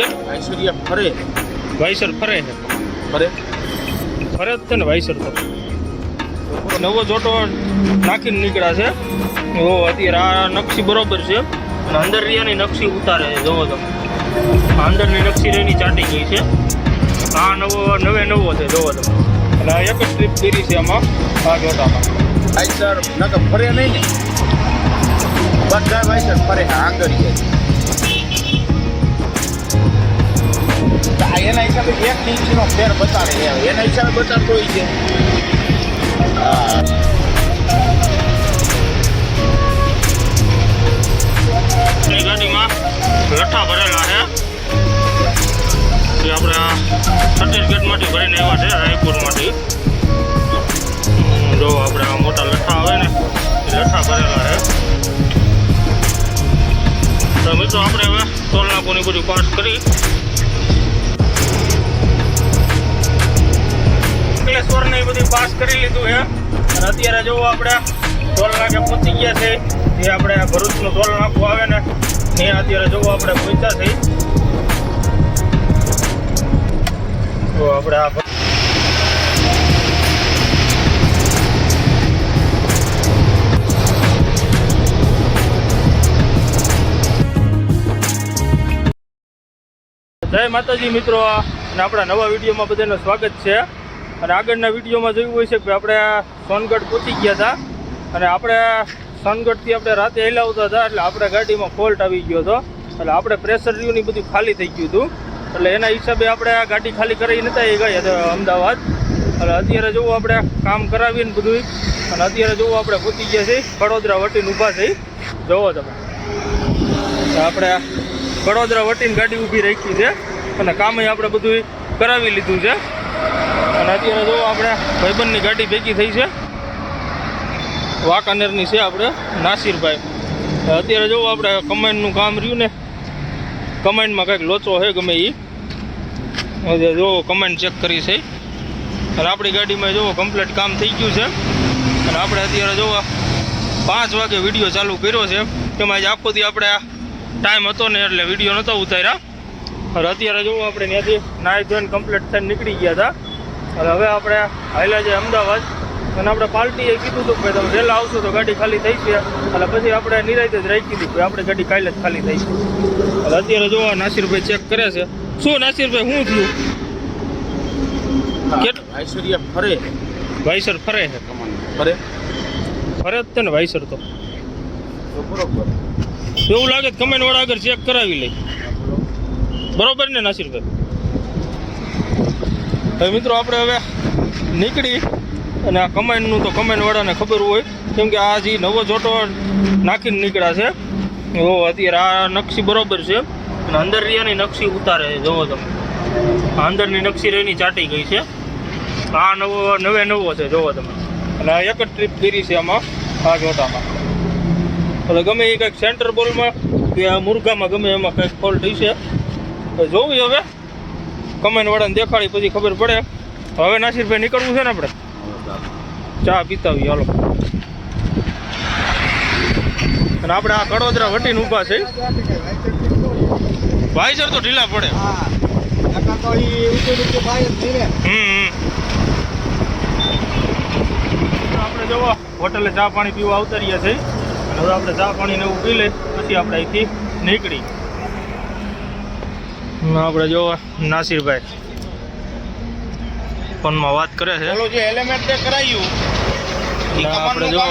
વાયસરિયા ફરે વાયસર ફરે છે ફરે ફરે જ છે ને વાયસર તો નવો જોટો નાખીને નીકળ્યા છે ઓ અત્યારે આ નકશી બરોબર છે અને અંદર રીયાની નકશી ઉતારે છે જોવો તમે અંદરની નકશી રેની ચાટી ગઈ છે આ નવો છે જોવો તમે અને આ એક જ ટ્રીપ કરી છે આમાં આ જોટામાં વાયસર નકર ફરે નહીં ને બધા વાયસર ફરે આંગળી એના હિસાબે 1 ઇંચનો ફેર બતાડે એના હિસાબે બતાડતો હોય છે ગાડીમાં લઠ્ઠા ભરેલા છે જે આપણે છત્તીસગઢમાંથી ભરીને આવ્યા છે રાયપુરમાંથી જો આપણે આ મોટા લઠ્ઠા આવે ને એ લઠ્ઠા ભરેલા છે તો મિત્રો આપણે હવે ટોલ નાકોની બધું પાસ કરી અંકલેશ્વરને એ બધું પાસ કરી લીધું છે અને અત્યારે જો આપણે ટોલ નાકે પહોંચી ગયા છે જે આપણે ભરૂચનું ટોલ નાકું આવે ને એ અત્યારે જો આપણે પહોંચ્યા છે તો આપણે આ જય માતાજી મિત્રો અને આપણા નવા વિડીયોમાં બધાનું સ્વાગત છે અને આગળના વિડીયોમાં જોયું હોય છે કે આપણે સોનગઢ પહોંચી ગયા હતા અને આપણે સોનગઢથી આપણે રાતે હેલાવતા હતા એટલે આપણે ગાડીમાં ફોલ્ટ આવી ગયો હતો એટલે આપણે પ્રેશર રહ્યુંની બધું ખાલી થઈ ગયું હતું એટલે એના હિસાબે આપણે આ ગાડી ખાલી કરી નતા એ ગયા હતા અમદાવાદ એટલે અત્યારે જોવું આપણે કામ કરાવીને બધું અને અત્યારે જોવું આપણે પહોંચી ગયા છીએ કડોદરા વટીને ઊભા થઈ જોવો તમે આપણે કડોદરા વટીને ગાડી ઊભી રાખી છે અને કામે આપણે બધું કરાવી લીધું છે અને અત્યારે જો આપણે ભાઈબંધની ગાડી ભેગી થઈ છે વાંકાનેરની છે આપણે નાસિરભાઈ અત્યારે જો આપણે કમાન્ડનું કામ રહ્યું ને કમાન્ડમાં કંઈક લોચો છે ગમે એ જો કમાન્ડ ચેક કરી છે અને આપણી ગાડીમાં જો કમ્પ્લીટ કામ થઈ ગયું છે અને આપણે અત્યારે જો 5 વાગે વિડીયો ચાલુ કર્યો છે તેમાં આજે આખો દી આપણે ટાઈમ હતો ને એટલે વિડીયો નહોતો ઉતાર્યા અને અત્યારે જોવું આપણે ત્યાંથી નાહી ધોઈને કમ્પ્લીટ થઈને નીકળી ગયા હતા અને હવે આપણે હાલ્યા છે અમદાવાદ અને આપણે પાર્ટીએ કીધું હતું કે તમે વહેલા આવશો તો ગાડી ખાલી થઈ છે એટલે પછી આપણે નિરાંતે જ રાખી દીધું કે આપણે ગાડી કાલે જ ખાલી થઈ છે એટલે અત્યારે જોવા નાસિરભાઈ ચેક કરે છે શું નાસિરભાઈ શું થયું વાયસરિયા ફરે વાયસર ફરે છે ફરે ફરે જ છે ને વાયસર તો બરોબર એવું લાગે કમેન્ટ વાળા આગળ ચેક કરાવી લઈ બરોબર ને નાસિરભાઈ હવે મિત્રો આપણે હવે નીકળી અને આ કમેન્ટનું તો કમેન્ટ વાળાને ખબર હોય કેમ કે આ જે નવો જોટો નાખીને નીકળ્યા છે ઓ અત્યારે આ નકશી બરોબર છે અને અંદર રીયાની નકશી ઉતારે છે જોવો તમે આ અંદરની નકશી રેની ચાટી ગઈ છે આ નવો છે જોવો તમે અને આ એક જ ટ્રીપ કરી છે આમાં આ જોટામાં એટલે ગમે એ કંઈક સેન્ટર બોલમાં કે આ મુરઘામાં ગમે એમાં કંઈક ફોલ્ટ હશે તો જોવી હવે કમેન્ટ વાળાને દેખાડી પછી ખબર પડે હવે નાસિરભાઈ નીકળવું છે ને આપણે ચા પીતા આવીએ હાલો અને આપણે આ કડોદરા વટીને ઊભા છે વાયસર તો ઢીલા પડે આપણે જોવો હોટલે ચા પાણી પીવા આવતા રહ્યા છે હવે આપણે ચા પાણી ને એવું પી લઈ પછી આપણે અહીંથી નીકળી આપણે જો નાસિરભાઈ ફોનમાં વાત કરે છે જે એલિમેન્ટ તે કરાયું આપણે જો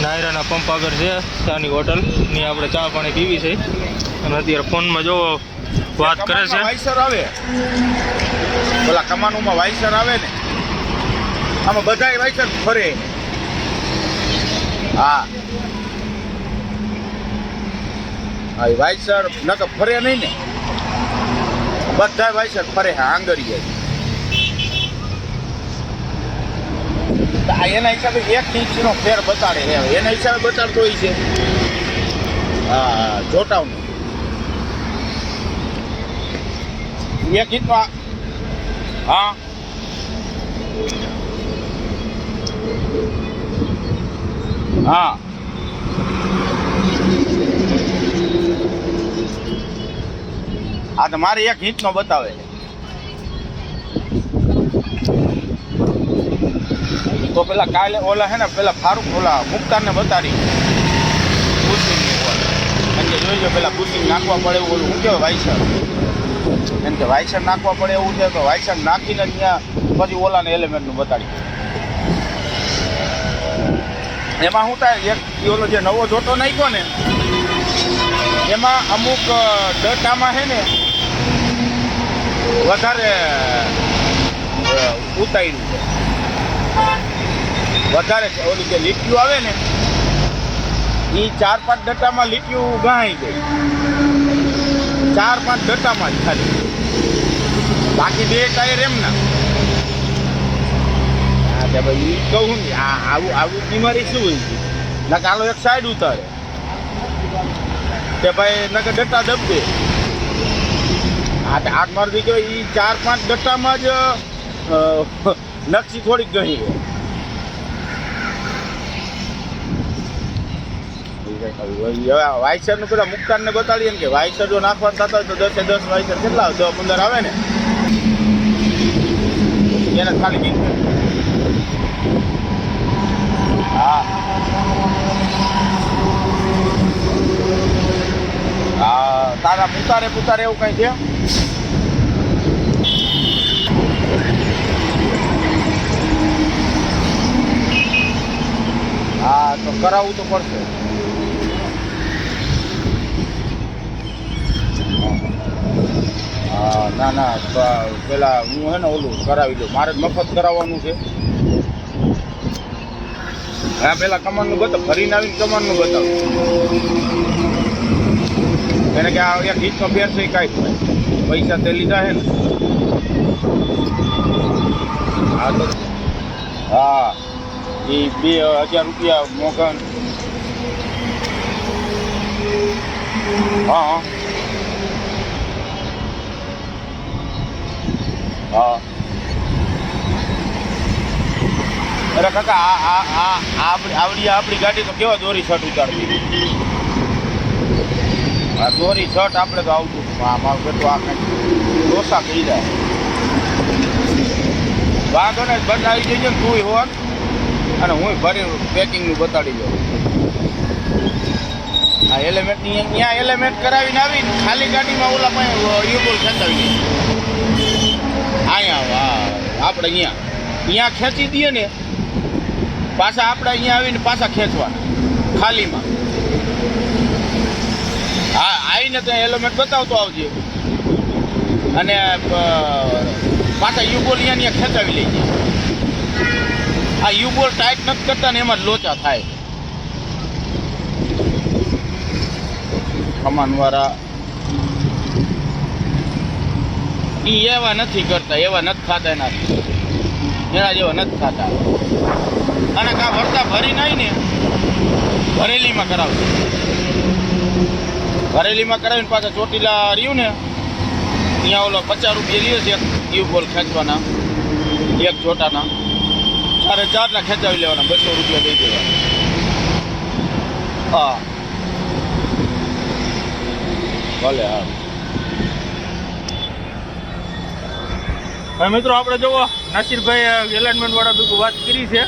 નાયરાના પંપ આગળ છે ચાની હોટલ ની આપણે ચા પાણી પીવી છે અને અત્યારે ફોનમાં જો વાત કરે છે વાયસર આવે પેલા કમાનુમાં વાયસર આવે ને આમાં બધાય વાયસર ફરે હા હા વાયસર નકર ફરે નહીં ને બધા વાયસર ફરે આંગળી એના હિસાબે 1 ઇંચનો ફેર બતાડે એના હિસાબે બતાડતો હોય છે હા જોટાવનું 1 ઇંચનો હા હા આ તો મારે એક હિંચનો બતાવે છે. તો પેલા કાલે ઓલા હે ને પેલા ફારૂક ઓલા મુખ્તારને બતાડી બુશિંગની ઓલ અને જોઈજો પેલા બુશિંગ નાખવા પડે એવું ઓલું શું કહેવાય વાઇસર એમ કે વાઇસર નાખવા પડે એવું છે તો વાઇસર નાખીને ત્યાં પછી ઓલાને એલિમેન્ટનું બતાડી. એમાં શું થાય એક ઓલો જે નવો જોટો નાખ્યો ને એમાં અમુક ડટામાં છે ને વધારે ઉતાર્યું છે વધારે છે. ઓલી જે લીટીઓ આવે ને એ 4-5 ડટામાં લીટીઓ ગહાઈ ગઈ 4-5 ડટામાં જ ખાલી બાકી 2 ટાયર એમ ના. હા કે ભાઈ એ કહું ને આવું બીમારી શું હોય ના કાલો એક સાઈડ ઉતારે કે ભાઈ નકર ડટ્ટા દબે. હા આગ મારથી કે એ 4-5 ડટ્ટામાં જ નકશી થોડીક ગઈ વાઇસરનું પેલા મુખ્તારને બતાડીએ ને કે વાઇસર જો નાખવાનું થતા હોય તો 10-10 વાઇસર કેટલા આવે 10-15 આવે ને એને ખાલી હા હા તારા પુતારે એવું કઈ છે. હા તો કરાવવું તો પડશે. હા ના પેલા હું હે ને ઓલું કરાવી દઉં મારે મફત કરાવવાનું છે. હા પેલા કમાનનું બતાવ ફરીને આવીને કમાનનું બતાવ એને કે આ એક હિંચનો પેર છે કાંઈ પૈસા તે લીધા હે ને. હા તો હા એ 2000 રૂપિયા મોઘન. હા હા અરે કાકા આપણી ગાડી તો કેવા દોરી શર્ટ ઉતારવી. આ દોરી શર્ટ આપણે તો આવતું મારું બેટું આ કંઈક ડોસા થઈ જાય વાંધો ને બદલાવી જઈએ ને તું હોત અને હું ભરી પેકિંગનું બતાડી દઉં. આ એલિમેન્ટની અહીંયા એલિમેન્ટ કરાવીને આવીને ખાલી ગાડીમાં ઓલા પાસે યુબોલ ખેંચાવી દઈએ અહીંયા આપણે અહીંયા ખેંચી દઈએ ને પાછા આપણે અહીંયા આવીને પાછા ખેંચવાના ખાલીમાં. હા આવીને ત્યાં એલિમેન્ટ બતાવતો આવજે અને પાછા યુબોલ અહીંયા ખેંચાવી લઈએ. આ યુબોલ ટાઈટ નથી કરતા ને એમાં જ લોચા થાય. કમાનવાળા એ એવા નથી કરતા એવા નથી ખાતા એના જેવા નથી ખાતા. અને કાં ભરતા ભરી નાય ને ભરેલીમાં કરાવશે. ભરેલીમાં કરાવીને પાછા ચોટીલા રહ્યું ને ત્યાં ઓલો 50 રૂપિયા લે છે એક યુબોલ ખેંચવાના એક ચોટાના 4.5 ખેંચાવી લેવાના 200 રૂપિયા દઈ દેવાના. હા ભલે હા. હવે મિત્રો આપણે જુઓ નાસિરભાઈ એલાઇનમેન્ટ વાળા ભેગું વાત કરી છે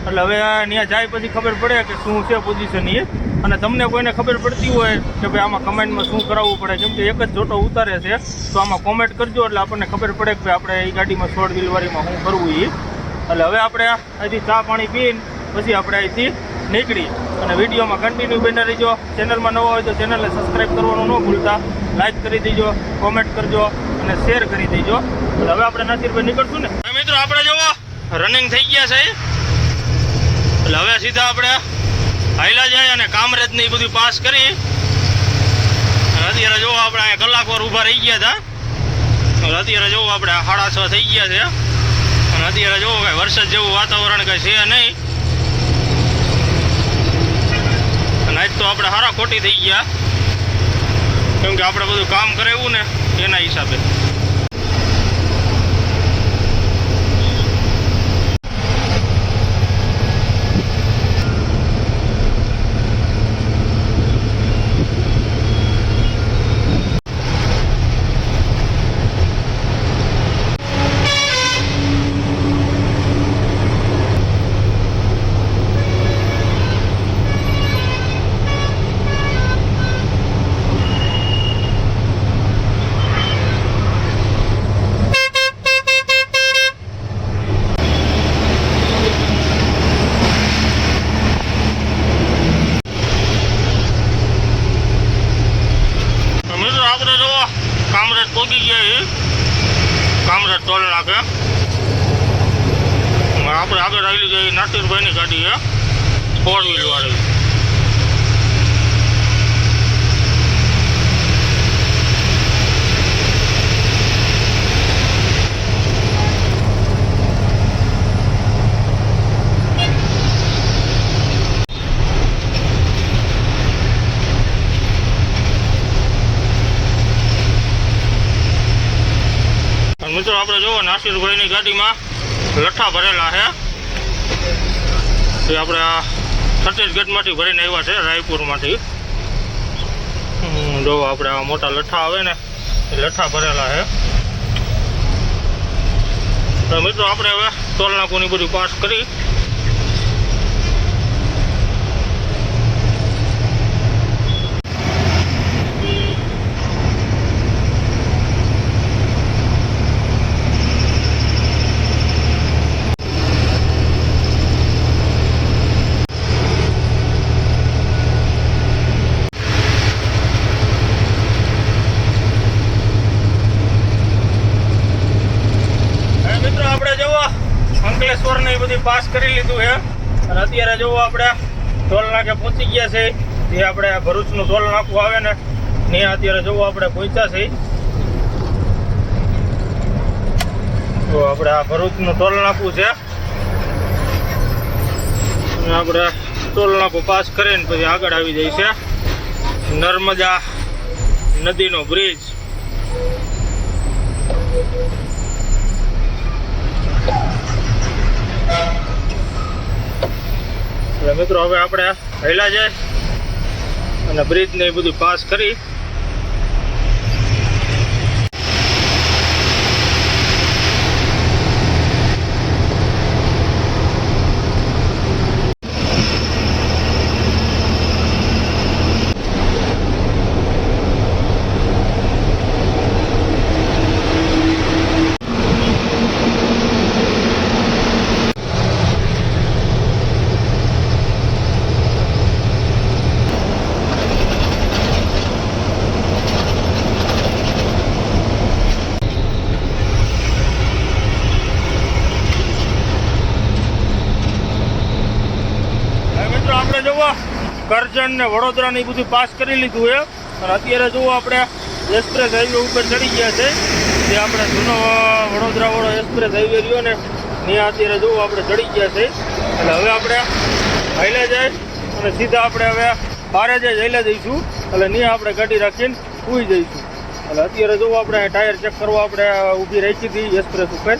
એટલે હવે ત્યાં જાય પછી ખબર પડે કે શું છે પોઝિશન એ. અને તમને કોઈને ખબર પડતી હોય કે ભાઈ આમાં કમેન્ટમાં શું કરાવવું પડે કેમ કે એક જ જોટો ઉતારે છે તો આમાં કોમેન્ટ કરજો એટલે આપણને ખબર પડે કે ભાઈ આપણે એ ગાડીમાં 16 વ્હીલવાળીમાં શું કરવું એ. એટલે હવે આપણે અહીંથી ચા પાણી પીને પછી આપણે અહીંથી નીકળી અને વિડીયોમાં કન્ટિન્યુ બને રહીજો. ચેનલમાં નવા હોય તો ચેનલને સબસ્ક્રાઈબ કરવાનું ન ભૂલતા, લાઈક કરી દેજો, કોમેન્ટ કરજો અને શેર કરી દેજો. એટલે હવે આપણે નાસિરભાઈ નીકળશું ને. મિત્રો આપણે જુઓ રનિંગ થઈ ગયા છે એટલે હવે સીધા આપણે હાઈલા જાય અને કામરેજ ને એ બધું પાસ કરી અત્યારે જોવો આપણે અહીંયા કલાકવાર ઊભા રહી ગયા હતા. અત્યારે જોવો આપણે 6:30 થઈ ગયા છે અને અત્યારે જોવો કાંઈ વરસાદ જેવું વાતાવરણ કાંઈ છે નહીં અને આજ તો આપણે હારા ખોટી થઈ ગયા કેમ કે આપણે બધું કામ કરાવ્યું ને એના હિસાબે. ટોલ નાખે. આપણે આગળ આવેલી છે નાસિરભાઈની ગાડી છે, 4 વ્હીલ વાળી. મિત્રો આપણે જોવો નાસિરભાઈની ગાડીમાં લઠ્ઠા ભરેલા છે. એ આપણે છત્તીસગઢમાંથી ભરીને આવ્યા છે, રાયપુરમાંથી. જો આપણે આ મોટા લઠ્ઠા આવે ને એ લઠ્ઠા ભરેલા છે. તો મિત્રો આપણે હવે ટોલ નાકુની બધું પાસ કરી અંકલેશ્વર ને બધી પાસ કરી લીધું છે. અને અત્યારે જોવો આપણે ટોલ નાકે પહોંચી ગયા છે. જે આપણે ભરૂચનું ટોલ નાકું આવે ને ત્યાં અત્યારે જોવો આપણે પહોંચ્યા છે. તો આપણે આ ભરૂચનું ટોલ નાકું છે. અને આપણે ટોલ નાકું પાસ કરીને પછી આગળ આવી જાય છે નર્મદા નદીનો બ્રિજ. મિત્રો હવે આપણે હેલા જાય અને બ્રિજ ને એ બધું પાસ કરી કરજણ ને વડોદરા ને બધું પાસ કરી લીધું છે. અને અત્યારે જુઓ આપણે એક્સપ્રેસ હાઈવે ઉપર ચડી ગયા છે. જે આપણે જૂનો વડોદરા વાળો એક્સપ્રેસ હાઈવે રહ્યો ને ત્યાં અત્યારે જુઓ આપણે ચડી ગયા છે. એટલે હવે આપણે હાઈલે જાય અને સીધા આપણે હવે બારે જાય હાઈલે જઈશું. એટલે ત્યાં આપણે ગાડી રાખીને સૂઈ જઈશું. એટલે અત્યારે જુઓ આપણે ટાયર ચેક કરવા આપણે ઊભી રાખી હતી એક્સપ્રેસ ઉપર.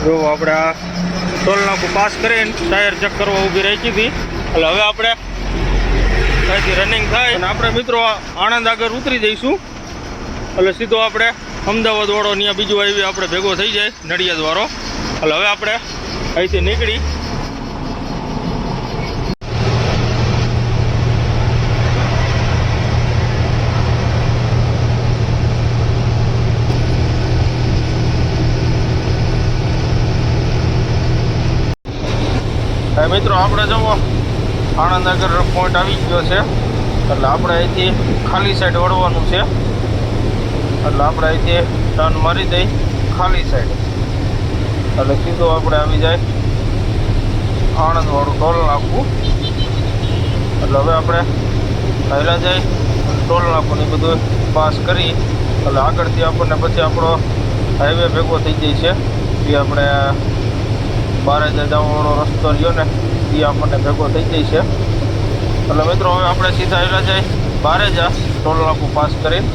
જો આપણે આ ટોલ નાકું પાસ કરીને ટાયર ચેક કરવા ઊભી રાખી હતી. એટલે હવે આપણે અહીંથી રનિંગ થાય અને આપણે મિત્રો આણંદ આગળ ઉતરી જઈશું. એટલે સીધો આપણે અમદાવાદ વાળો ત્યાં બીજો હાઈવે આપણે ભેગો થઈ જાય નડિયાદ વાળો. એટલે હવે આપણે અહીંથી નીકળી મિત્રો આપણે જવો આણંદ આગળ પોઈન્ટ આવી ગયો છે. એટલે આપણે અહીંથી ખાલી સાઈડ વળવાનું છે. એટલે આપણે અહીંથી ટર્ન મારી દઈ ખાલી સાઈડ. એટલે સીધો આપણે આવી જાય આણંદ વાળું ટોલ નાકું. એટલે હવે આપણે પહેલાં જઈ ટોલ નાકું એ બધું પાસ કરી એટલે આગળથી આપણને પછી આપણો હાઈવે ભેગો થઈ જાય છે. જે આપણે બારે જવાવાળો રસ્તો રહ્યો ને એ આપણને ભેગો થઈ જાય છે. એટલે મિત્રો હવે આપણે સીધા આવેલા જાય બારે જા ટોલ નાકું પાસ કરીને.